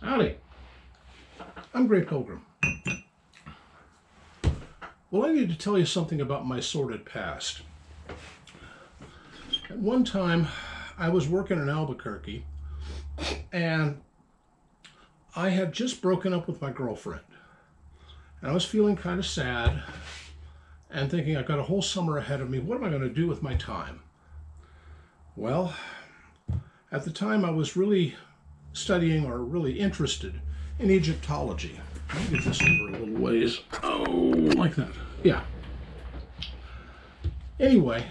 Howdy, I'm Grey Pilgrim. Well, I need to tell you something about my sordid past. At one time, I was working in Albuquerque, and I had just broken up with my girlfriend. And I was feeling kind of sad and thinking, I've got a whole summer ahead of me. What am I going to do with my time? Well, at the time, I was really studying or really interested in Egyptology. Let me get this over a little ways. Oh, like that. Yeah. Anyway,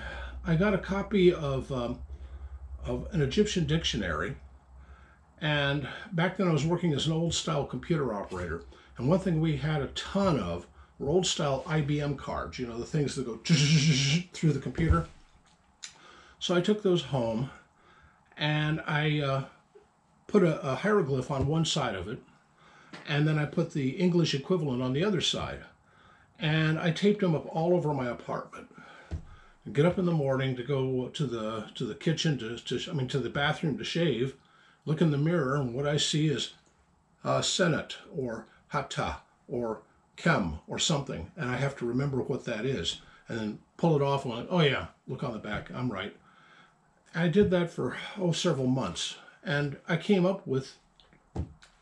I got a copy of an Egyptian dictionary, and back then I was working as an old-style computer operator, and one thing we had a ton of were old-style IBM cards, you know, the things that go through the computer. So I took those home, and I put a hieroglyph on one side of it, and then I put the English equivalent on the other side. And I taped them up all over my apartment. I'd get up in the morning to go to the kitchen, to the bathroom to shave, look in the mirror, and what I see is Senet or Hatta or Kem or something, and I have to remember what that is, and then pull it off and like, oh yeah, look on the back, I'm right. I did that for several months, and I came up with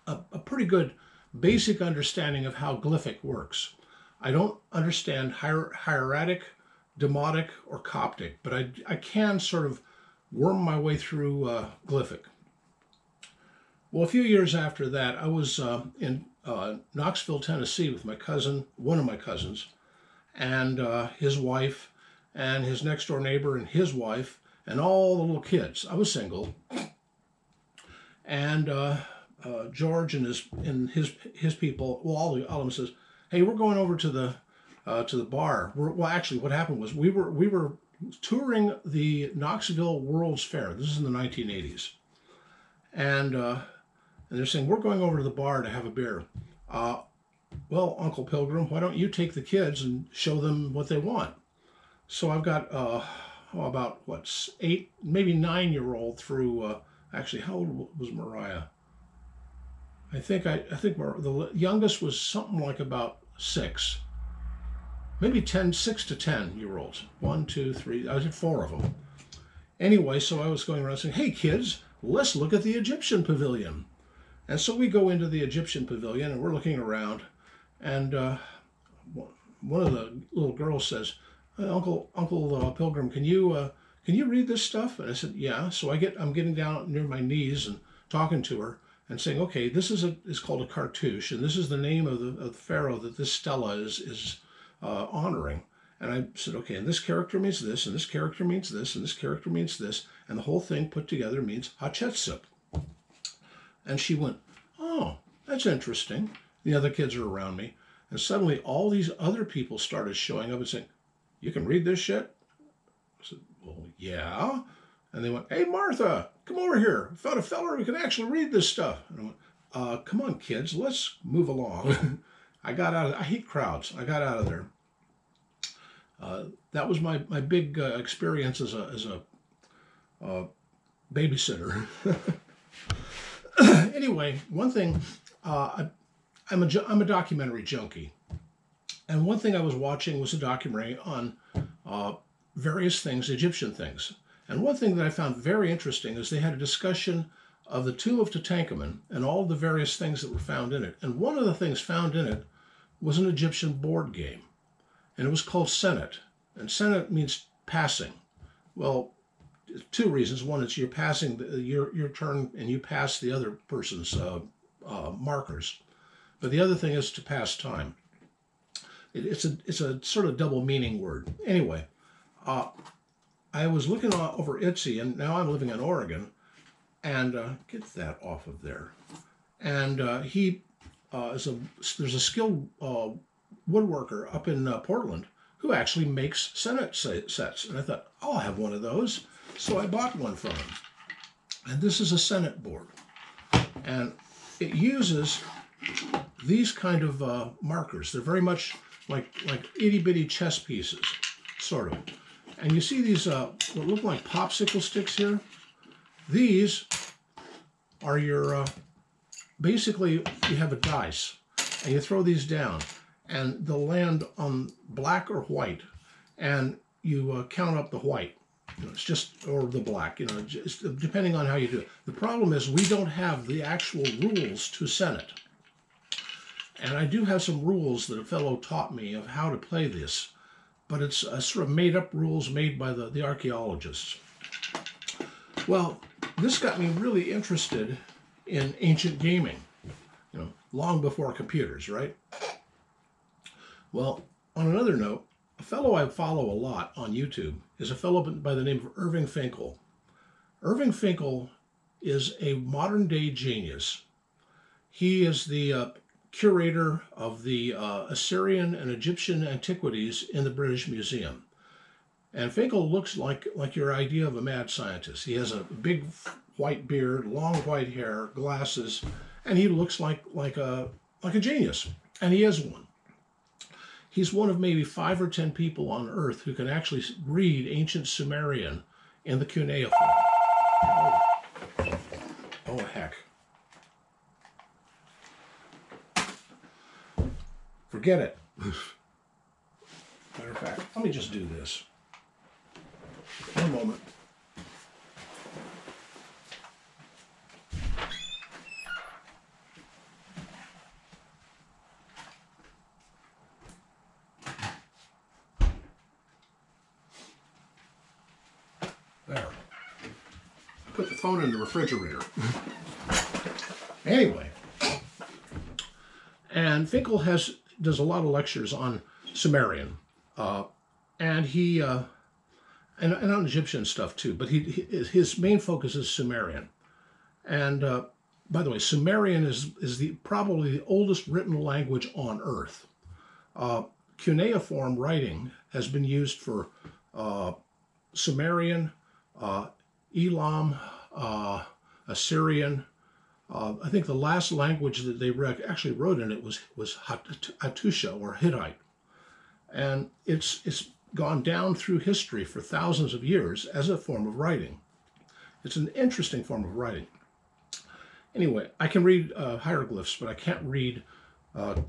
a pretty good basic understanding of how glyphic works. I don't understand hieratic, demotic, or Coptic, but I can sort of worm my way through glyphic. Well, a few years after that, I was in Knoxville, Tennessee with my cousin, one of my cousins, and his wife, and his next door neighbor and his wife, and all the little kids. I was single. And George and his people, well, all of them says, "Hey, we're going over to the bar." Well, actually, what happened was we were touring the Knoxville World's Fair. This is in the 1980s, and they're saying we're going over to the bar to have a beer. Well, Uncle Pilgrim, why don't you take the kids and show them what they want? So I've got about 8, maybe 9-year-old through. Actually, how old was Mariah? I think the youngest was something like about 6, maybe 6 to 10-year-olds. 1, 2, 3. I was at 4 of them. Anyway, so I was going around saying, "Hey kids, let's look at the Egyptian pavilion." And so we go into the Egyptian pavilion and we're looking around, and one of the little girls says, Uncle Pilgrim, can you read this stuff?" And I said, "Yeah." So I'm getting down near my knees and talking to her and saying, "Okay, this is called a cartouche, and this is the name of the pharaoh that this stela is honoring." And I said, "Okay, and this character means this, and this character means this, and this character means this, and the whole thing put together means Hatshepsut." And she went, "Oh, that's interesting." The other kids are around me, and suddenly all these other people started showing up and saying, "You can read this shit?" I said, "Well, yeah." And they went, "Hey, Martha, come over here. I found a feller who can actually read this stuff." And I went, "Come on, kids, let's move along." I hate crowds. I got out of there. That was my big experience as a babysitter. Anyway, one thing, I'm a documentary junkie. And one thing I was watching was a documentary on various things, Egyptian things. And one thing that I found very interesting is they had a discussion of the tomb of Tutankhamun and all the various things that were found in it. And one of the things found in it was an Egyptian board game. And it was called Senet. And Senet means passing. Well, 2 reasons. One is you're passing your turn and you pass the other person's markers. But the other thing is to pass time. It's a sort of double meaning word. Anyway, I was looking over Odysee, and now I'm living in Oregon, and get that off of there. And there's a skilled woodworker up in Portland who actually makes Senet sets. And I thought, I'll have one of those. So I bought one from him. And this is a Senet board. And it uses these kind of markers. They're very much like itty-bitty chess pieces, sort of. And you see these what look like popsicle sticks here? These are your basically you have a dice, and you throw these down, and they'll land on black or white, and you count up the white. It's just, or the black, just depending on how you do it. The problem is we don't have the actual rules to Senate. And I do have some rules that a fellow taught me of how to play this, but it's a sort of made-up rules made by the archaeologists. Well, this got me really interested in ancient gaming, long before computers, right? Well, on another note, a fellow I follow a lot on YouTube is a fellow by the name of Irving Finkel. Irving Finkel is a modern-day genius. He is the curator of the Assyrian and Egyptian antiquities in the British Museum. And Finkel looks like your idea of a mad scientist. He has a big white beard, long white hair, glasses, and he looks like a genius. And he is one. He's one of maybe 5 or 10 people on Earth who can actually read ancient Sumerian in the cuneiform. Oh heck. Forget it. Matter of fact, let me just do this. One moment. There. Put the phone in the refrigerator. Anyway. And Finkel does a lot of lectures on Sumerian, and he and on Egyptian stuff too. But his main focus is Sumerian. And by the way, Sumerian is probably the oldest written language on Earth. Cuneiform writing has been used for Sumerian, Elam, Assyrian. I think the last language that they actually wrote in it was Hattusha, or Hittite. And it's gone down through history for thousands of years as a form of writing. It's an interesting form of writing. Anyway, I can read hieroglyphs, but I can't read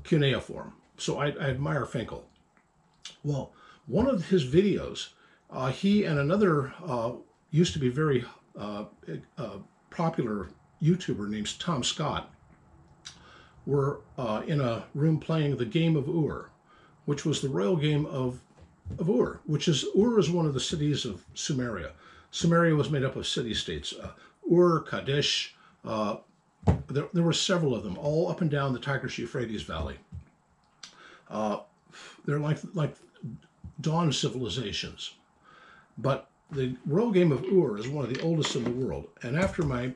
cuneiform. So I admire Finkel. Well, one of his videos, he and another used to be very popular YouTuber named Tom Scott were in a room playing the game of Ur, which was the royal game of Ur, Ur is one of the cities of Sumeria. Sumeria was made up of city-states, Ur, Kadesh, there were several of them, all up and down the Tigris-Euphrates Valley. They're like dawn civilizations. But the royal game of Ur is one of the oldest in the world. And after my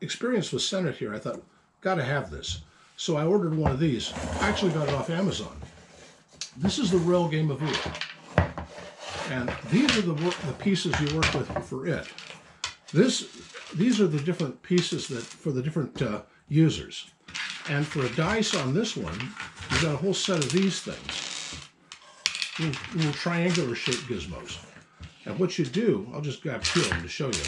experience with Senate here, I thought, gotta have this. So I ordered one of these. I actually got it off Amazon. This is the royal game of Ur. And these are the pieces you work with for it. These are the different pieces for the different users. And for a dice on this one, you've got a whole set of these things. Little triangular shaped gizmos. And what you do, I'll just grab 2 of them to show you.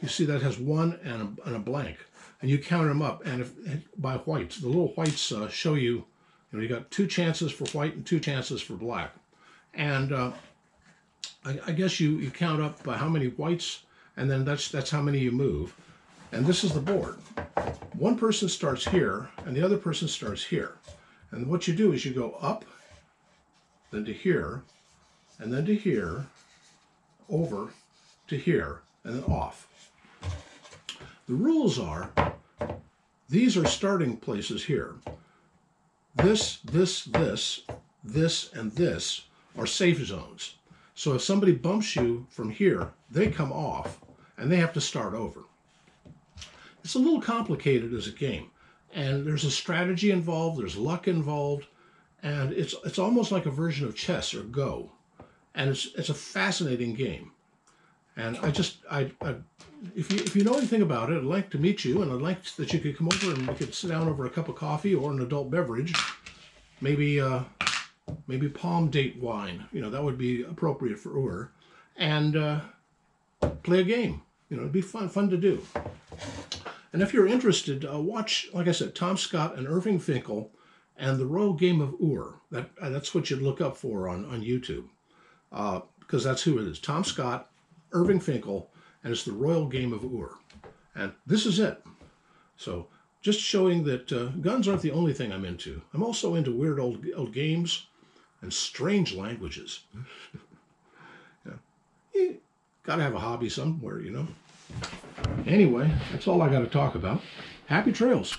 You see that has 1 and a blank. And you count them up, and by whites. The little whites show you, you got 2 chances for white and 2 chances for black. And I guess you count up by how many whites, and then that's how many you move. And this is the board. One person starts here, and the other person starts here. And what you do is you go up, then to here, and then to here, over to here, and then off. The rules are, these are starting places here. This, and this are safe zones. So if somebody bumps you from here, they come off, and they have to start over. It's a little complicated as a game, and there's a strategy involved, there's luck involved, and it's almost like a version of chess or Go. And it's a fascinating game. And if you know anything about it, I'd like to meet you, and I'd like that you could come over and we could sit down over a cup of coffee or an adult beverage, maybe palm date wine. That would be appropriate for Ur, and play a game. It'd be fun to do. And if you're interested, watch, like I said, Tom Scott and Irving Finkel and the Royal Game of Ur. That's what you'd look up for on YouTube, because that's who it is. Tom Scott, Irving Finkel, and it's the Royal Game of Ur. And this is it. So just showing that guns aren't the only thing I'm into. I'm also into weird old games and strange languages. Yeah. You got to have a hobby somewhere, you know. Anyway, that's all I got to talk about. Happy trails.